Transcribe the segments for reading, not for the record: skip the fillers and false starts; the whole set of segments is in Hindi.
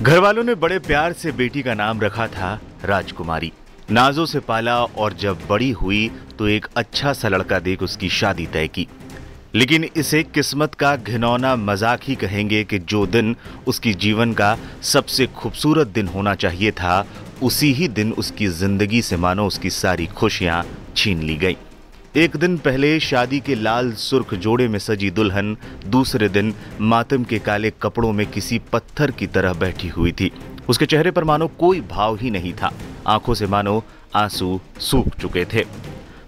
घर वालों ने बड़े प्यार से बेटी का नाम रखा था राजकुमारी। नाजों से पाला और जब बड़ी हुई तो एक अच्छा सा लड़का देख उसकी शादी तय की। लेकिन इसे किस्मत का घिनौना मजाक ही कहेंगे कि जो दिन उसकी जीवन का सबसे खूबसूरत दिन होना चाहिए था, उसी ही दिन उसकी जिंदगी से मानो उसकी सारी खुशियां छीन ली गई। एक दिन पहले शादी के लाल सुर्ख जोड़े में सजी दुल्हन दूसरे दिन मातम के काले कपड़ों में किसी पत्थर की तरह बैठी हुई थी। उसके चेहरे पर मानो कोई भाव ही नहीं था, आंखों से मानो आंसू सूख चुके थे।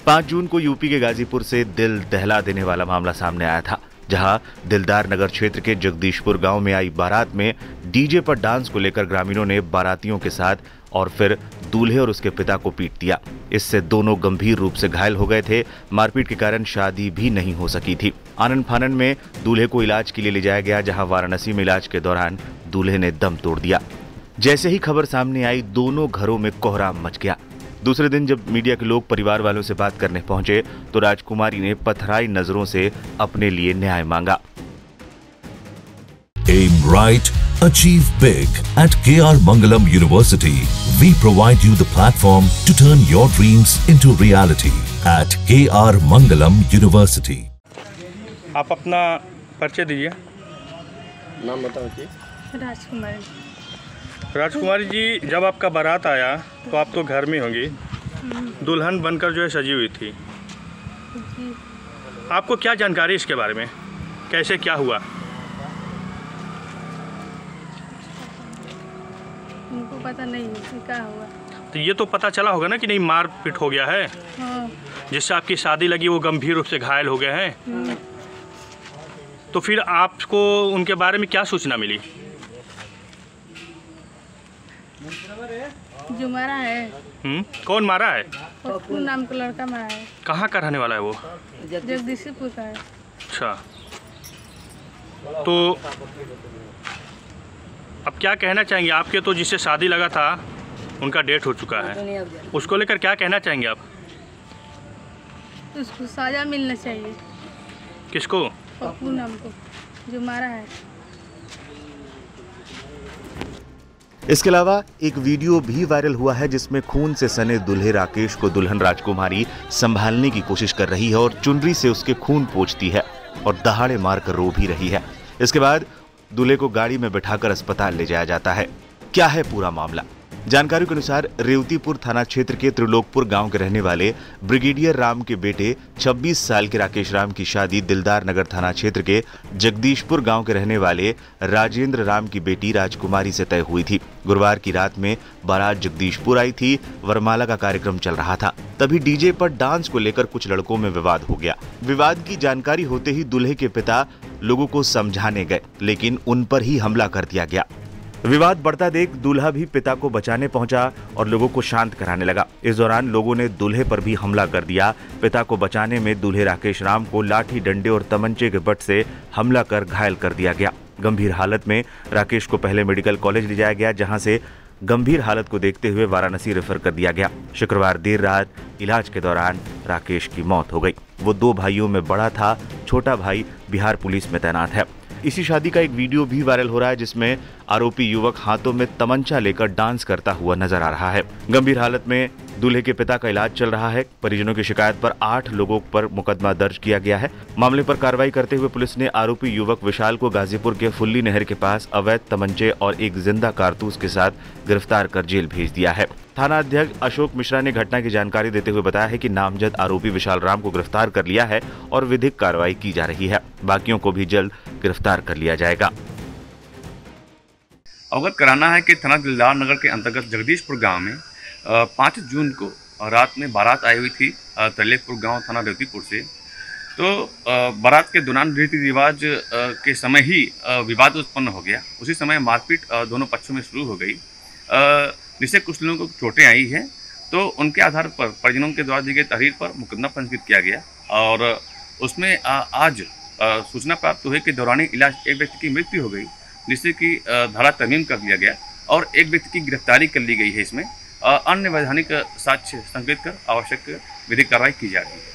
5 जून को यूपी के गाजीपुर से दिल दहला देने वाला मामला सामने आया था, जहां दिलदार नगर क्षेत्र के जगदीशपुर गांव में आई बारात में डीजे पर डांस को लेकर ग्रामीणों ने बारातियों के साथ और फिर दूल्हे और उसके पिता को पीट दिया। इससे दोनों गंभीर रूप से घायल हो गए थे। मारपीट के कारण शादी भी नहीं हो सकी थी। आनन फानन में दूल्हे को इलाज के लिए ले जाया गया, जहां वाराणसी में इलाज के दौरान दूल्हे ने दम तोड़ दिया। जैसे ही खबर सामने आई, दोनों घरों में कोहराम मच गया। दूसरे दिन जब मीडिया के लोग परिवार वालों से बात करने पहुंचे तो राजकुमारी ने पथराई नजरों से अपने लिए न्याय मांगा। Aim right, achieve big. At KR Mangalam University, we provide you the platform to turn your dreams into reality. At KR Mangalam University. आप अपना परिचय दीजिए। नाम बताओ जी। राजकुमारी। राजकुमारी जी, जब आपका बारात आया तो आप तो घर में होंगी, दुल्हन बनकर जो है सजी हुई थी। आपको क्या जानकारी इसके बारे में, कैसे क्या हुआ? उनको पता नहीं है कि क्या हुआ। तो ये तो पता चला होगा ना कि नहीं मार पीट हो गया है। हाँ। जिससे आपकी शादी लगी वो गंभीर रूप से घायल हो गए हैं। तो फिर आपको उनके बारे में क्या सूचना मिली? जो मारा है। कौन मारा है? पप्पू नाम का लड़का मारा है। कहाँ का रहने वाला है वो? जगदीशपुर का है। अच्छा, तो अब क्या कहना चाहेंगे? आपके तो जिससे शादी लगा था उनका डेथ हो चुका है, उसको लेकर क्या कहना चाहेंगे आप? उसको सजा मिलना चाहिए। किसको? पप्पू नाम को जो मारा है। इसके अलावा एक वीडियो भी वायरल हुआ है जिसमें खून से सने दूल्हे राकेश को दुल्हन राजकुमारी संभालने की कोशिश कर रही है और चुनरी से उसके खून पोंछती है और दहाड़े मारकर रो भी रही है। इसके बाद दूल्हे को गाड़ी में बिठाकर अस्पताल ले जाया जाता है। क्या है पूरा मामला? जानकारी के अनुसार रेवतीपुर थाना क्षेत्र के त्रिलोकपुर गांव के रहने वाले ब्रिगेडियर राम के बेटे 26 साल के राकेश राम की शादी दिलदार नगर थाना क्षेत्र के जगदीशपुर गांव के रहने वाले राजेंद्र राम की बेटी राजकुमारी से तय हुई थी। गुरुवार की रात में बारात जगदीशपुर आई थी। वरमाला का कार्यक्रम चल रहा था, तभी डीजे पर डांस को लेकर कुछ लड़कों में विवाद हो गया। विवाद की जानकारी होते ही दूल्हे के पिता लोगों को समझाने गए, लेकिन उन पर ही हमला कर दिया गया। विवाद बढ़ता देख दूल्हा भी पिता को बचाने पहुंचा और लोगों को शांत कराने लगा। इस दौरान लोगों ने दूल्हे पर भी हमला कर दिया। पिता को बचाने में दूल्हे राकेश राम को लाठी, डंडे और तमंचे के बट से हमला कर घायल कर दिया गया। गंभीर हालत में राकेश को पहले मेडिकल कॉलेज ले जाया गया, जहां से गंभीर हालत को देखते हुए वाराणसी रेफर कर दिया गया। शुक्रवार देर रात इलाज के दौरान राकेश की मौत हो गई। वो 2 भाइयों में बड़ा था, छोटा भाई बिहार पुलिस में तैनात है। इसी शादी का एक वीडियो भी वायरल हो रहा है जिसमें आरोपी युवक हाथों में तमंचा लेकर डांस करता हुआ नजर आ रहा है। गंभीर हालत में दूल्हे के पिता का इलाज चल रहा है। परिजनों की शिकायत पर 8 लोगों पर मुकदमा दर्ज किया गया है। मामले पर कार्रवाई करते हुए पुलिस ने आरोपी युवक विशाल को गाजीपुर के फुल्ली नहर के पास अवैध तमंचे और एक जिंदा कारतूस के साथ गिरफ्तार कर जेल भेज दिया है। थाना अध्यक्ष अशोक मिश्रा ने घटना की जानकारी देते हुए बताया है कि नामजद आरोपी विशाल राम को गिरफ्तार कर लिया है और विधिक कार्रवाई की जा रही है। बाकियों को भी जल्द गिरफ्तार कर लिया जाएगा। अवगत कराना है कि थाना दिलदार नगर के अंतर्गत जगदीशपुर गांव में 5 जून को रात में बारात आई हुई थी त्रिलोकपुर गांव थाना रेवतीपुर से। तो बारात के दौरान रीति रिवाज के समय ही विवाद उत्पन्न हो गया। उसी समय मारपीट दोनों पक्षों में शुरू हो गई, जिससे कुछ लोगों को चोटें आई हैं। तो उनके आधार पर परिजनों के द्वारा दी गई तहरीर पर मुकदमा पंजीकृत किया गया और उसमें आज सूचना प्राप्त हुई कि दौरान इलाज एक व्यक्ति की मृत्यु हो गई, जिससे कि धारा तरमीम कर दिया गया और एक व्यक्ति की गिरफ्तारी कर ली गई है। इसमें अन्य वैधानिक साक्ष्य संकलित कर आवश्यक विधिक कार्रवाई की जा रही है।